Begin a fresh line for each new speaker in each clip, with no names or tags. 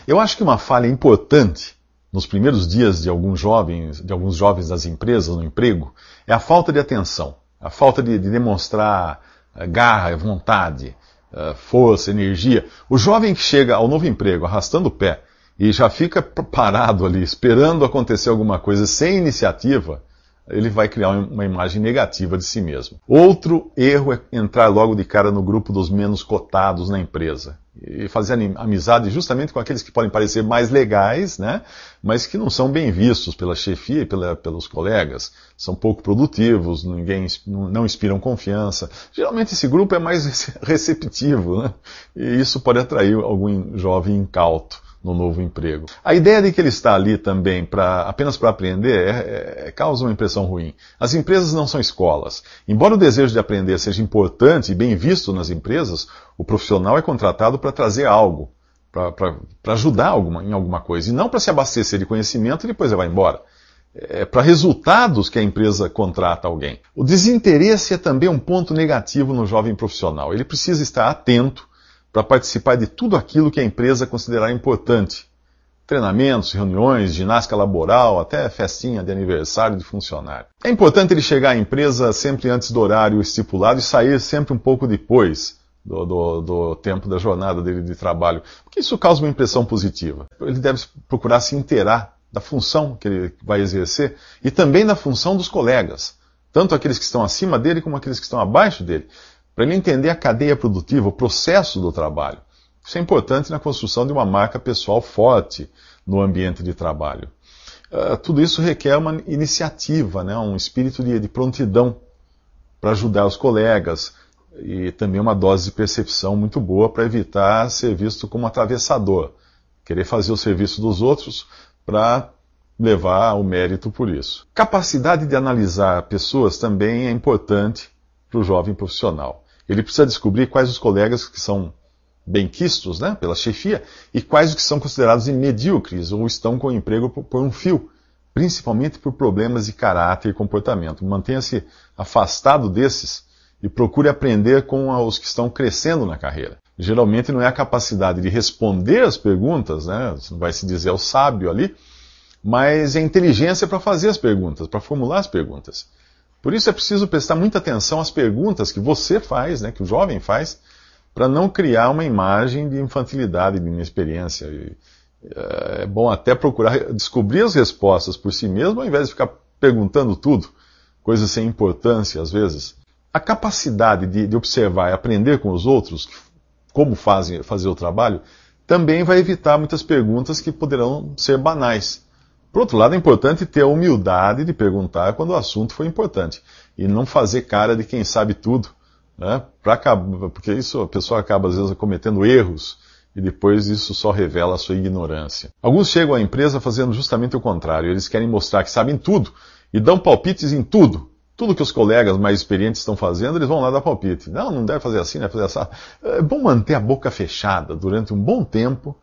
Eu acho que uma falha importante nos primeiros dias de alguns jovens das empresas no emprego é a falta de atenção, a falta de demonstrar garra, vontade, força, energia. O jovem que chega ao novo emprego arrastando o pé e já fica parado ali, esperando acontecer alguma coisa sem iniciativa, ele vai criar uma imagem negativa de si mesmo. Outro erro é entrar logo de cara no grupo dos menos cotados na empresa e fazer amizade justamente com aqueles que podem parecer mais legais, né, mas que não são bem vistos pela chefia e pelos colegas, são pouco produtivos, não inspiram confiança. Geralmente esse grupo é mais receptivo, né, e isso pode atrair algum jovem incauto no novo emprego. A ideia de que ele está ali também apenas para aprender causa uma impressão ruim. As empresas não são escolas. Embora o desejo de aprender seja importante e bem visto nas empresas, o profissional é contratado para trazer algo, para ajudar em alguma coisa, e não para se abastecer de conhecimento e depois ele vai embora. É para resultados que a empresa contrata alguém. O desinteresse é também um ponto negativo no jovem profissional. Ele precisa estar atento para participar de tudo aquilo que a empresa considerar importante. Treinamentos, reuniões, ginástica laboral, até festinha de aniversário de funcionário. É importante ele chegar à empresa sempre antes do horário estipulado e sair sempre um pouco depois do tempo da jornada dele de trabalho, porque isso causa uma impressão positiva. Ele deve procurar se inteirar da função que ele vai exercer e também da função dos colegas, tanto aqueles que estão acima dele como aqueles que estão abaixo dele, para ele entender a cadeia produtiva, o processo do trabalho. Isso é importante na construção de uma marca pessoal forte no ambiente de trabalho. Tudo isso requer uma iniciativa, né, um espírito de prontidão para ajudar os colegas e também uma dose de percepção muito boa para evitar ser visto como atravessador, querer fazer o serviço dos outros para levar o mérito por isso. Capacidade de analisar pessoas também é importante para o jovem profissional. Ele precisa descobrir quais os colegas que são benquistos, né, pela chefia e quais os que são considerados medíocres ou estão com o emprego por um fio, principalmente por problemas de caráter e comportamento. Mantenha-se afastado desses e procure aprender com os que estão crescendo na carreira. Geralmente não é a capacidade de responder as perguntas, né, vai se dizer o sábio ali, mas é a inteligência para fazer as perguntas, para formular as perguntas. Por isso é preciso prestar muita atenção às perguntas que você faz, né, que o jovem faz, para não criar uma imagem de infantilidade, de inexperiência. É bom até procurar descobrir as respostas por si mesmo, ao invés de ficar perguntando tudo, coisas sem importância às vezes. A capacidade de observar e aprender com os outros, como fazer o trabalho, também vai evitar muitas perguntas que poderão ser banais. Por outro lado, é importante ter a humildade de perguntar quando o assunto for importante. E não fazer cara de quem sabe tudo, né? Porque isso a pessoa acaba, às vezes, cometendo erros e depois isso só revela a sua ignorância. Alguns chegam à empresa fazendo justamente o contrário. Eles querem mostrar que sabem tudo e dão palpites em tudo. Tudo que os colegas mais experientes estão fazendo, eles vão lá dar palpite. Não deve fazer assim, não deve fazer assim. É bom manter a boca fechada durante um bom tempo,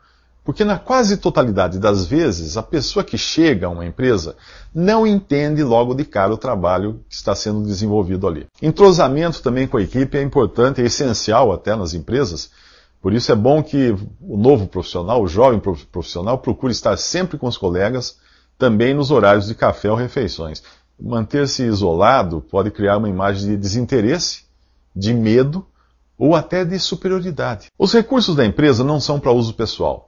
porque na quase totalidade das vezes, a pessoa que chega a uma empresa não entende logo de cara o trabalho que está sendo desenvolvido ali. Entrosamento também com a equipe é importante, é essencial até nas empresas. Por isso é bom que o novo profissional, o jovem profissional, procure estar sempre com os colegas, também nos horários de café ou refeições. Manter-se isolado pode criar uma imagem de desinteresse, de medo ou até de superioridade. Os recursos da empresa não são para uso pessoal.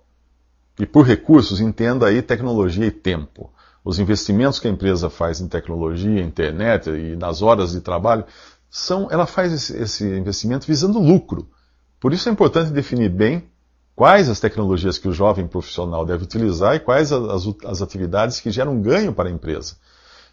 E por recursos, entenda aí tecnologia e tempo. Os investimentos que a empresa faz em tecnologia, internet e nas horas de trabalho, ela faz esse investimento visando lucro. Por isso é importante definir bem quais as tecnologias que o jovem profissional deve utilizar e quais as atividades que geram ganho para a empresa.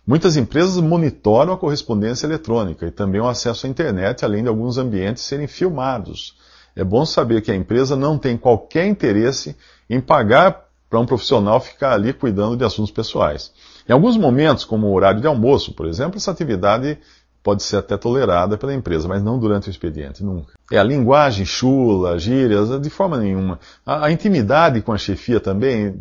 Muitas empresas monitoram a correspondência eletrônica e também o acesso à internet, além de alguns ambientes serem filmados. É bom saber que a empresa não tem qualquer interesse em pagar para um profissional ficar ali cuidando de assuntos pessoais. Em alguns momentos, como o horário de almoço, por exemplo, essa atividade pode ser até tolerada pela empresa, mas não durante o expediente, nunca. A linguagem chula, gírias, de forma nenhuma. A intimidade com a chefia também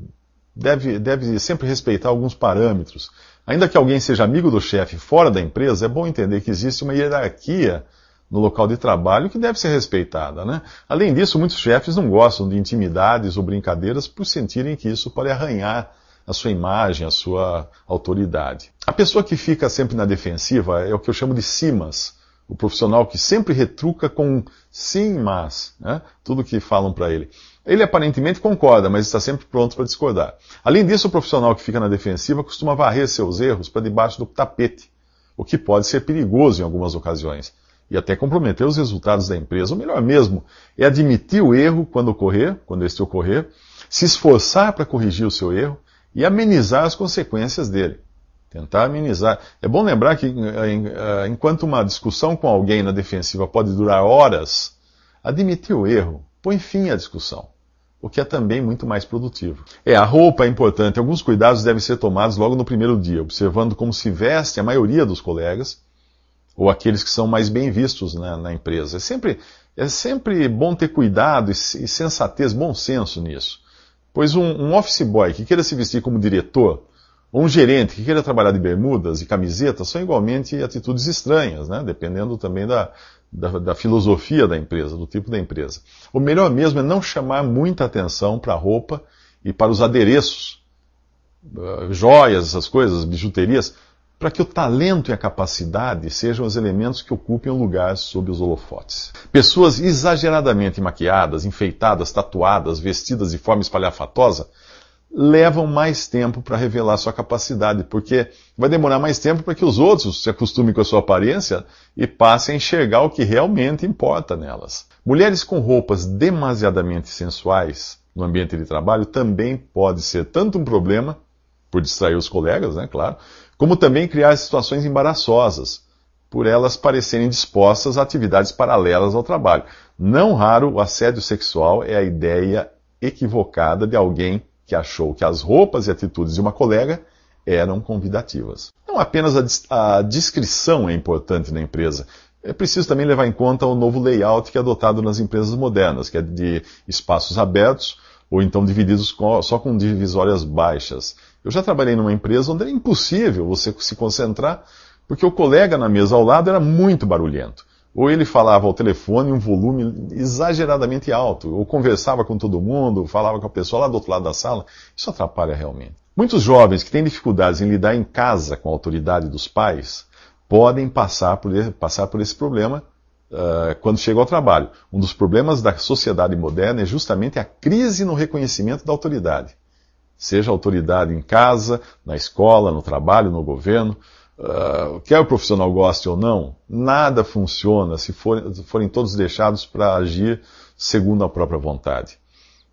deve sempre respeitar alguns parâmetros. Ainda que alguém seja amigo do chefe fora da empresa, é bom entender que existe uma hierarquia no local de trabalho que deve ser respeitada, né? Além disso, muitos chefes não gostam de intimidades ou brincadeiras por sentirem que isso pode arranhar a sua imagem, a sua autoridade. A pessoa que fica sempre na defensiva é o que eu chamo de simas, o profissional que sempre retruca com sim, mas, né? Tudo que falam para ele. Ele aparentemente concorda, mas está sempre pronto para discordar. Além disso, o profissional que fica na defensiva costuma varrer seus erros para debaixo do tapete, o que pode ser perigoso em algumas ocasiões, e até comprometer os resultados da empresa. O melhor mesmo é admitir o erro quando este ocorrer, se esforçar para corrigir o seu erro e amenizar as consequências dele. Tentar amenizar. É bom lembrar que enquanto uma discussão com alguém na defensiva pode durar horas, admitir o erro põe fim à discussão, o que é também muito mais produtivo. A roupa é importante. Alguns cuidados devem ser tomados logo no primeiro dia, observando como se veste a maioria dos colegas, ou aqueles que são mais bem vistos na empresa. É sempre bom ter cuidado e sensatez, bom senso nisso. Pois um office boy que queira se vestir como diretor, ou um gerente que queira trabalhar de bermudas e camiseta, são igualmente atitudes estranhas, né? Dependendo também da filosofia da empresa, do tipo da empresa. O melhor mesmo é não chamar muita atenção para a roupa e para os adereços, joias, essas coisas, bijuterias, para que o talento e a capacidade sejam os elementos que ocupem o lugar sob os holofotes. Pessoas exageradamente maquiadas, enfeitadas, tatuadas, vestidas de forma espalhafatosa, levam mais tempo para revelar sua capacidade, porque vai demorar mais tempo para que os outros se acostumem com a sua aparência e passem a enxergar o que realmente importa nelas. Mulheres com roupas demasiadamente sensuais no ambiente de trabalho também pode ser tanto um problema, por distrair os colegas, né, claro, como também criar situações embaraçosas, por elas parecerem dispostas a atividades paralelas ao trabalho. Não raro, o assédio sexual é a ideia equivocada de alguém que achou que as roupas e atitudes de uma colega eram convidativas. Não apenas a discrição é importante na empresa, é preciso também levar em conta o novo layout que é adotado nas empresas modernas, que é de espaços abertos ou então divididos só com divisórias baixas. Eu já trabalhei numa empresa onde era impossível você se concentrar, porque o colega na mesa ao lado era muito barulhento. Ou ele falava ao telefone em um volume exageradamente alto, ou conversava com todo mundo, falava com a pessoa lá do outro lado da sala. Isso atrapalha realmente. Muitos jovens que têm dificuldades em lidar em casa com a autoridade dos pais podem passar por esse problema quando chegam ao trabalho. Um dos problemas da sociedade moderna é justamente a crise no reconhecimento da autoridade. Seja autoridade em casa, na escola, no trabalho, no governo. Quer o profissional goste ou não, nada funciona se forem todos deixados para agir segundo a própria vontade.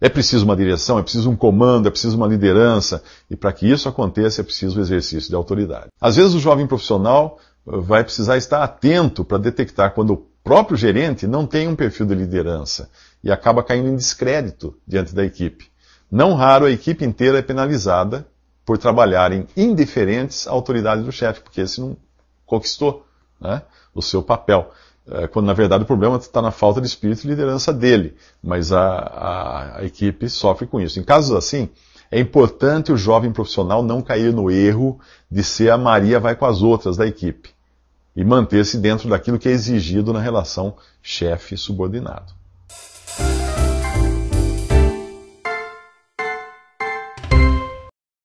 É preciso uma direção, é preciso um comando, é preciso uma liderança, e para que isso aconteça é preciso o exercício de autoridade. Às vezes o jovem profissional vai precisar estar atento para detectar quando o próprio gerente não tem um perfil de liderança e acaba caindo em descrédito diante da equipe. Não raro a equipe inteira é penalizada por trabalharem indiferentes à autoridade do chefe, porque esse não conquistou, né, o seu papel. Quando, na verdade, o problema está na falta de espírito e liderança dele, mas a equipe sofre com isso. Em casos assim, é importante o jovem profissional não cair no erro de ser a Maria vai com as outras da equipe e manter-se dentro daquilo que é exigido na relação chefe-subordinado.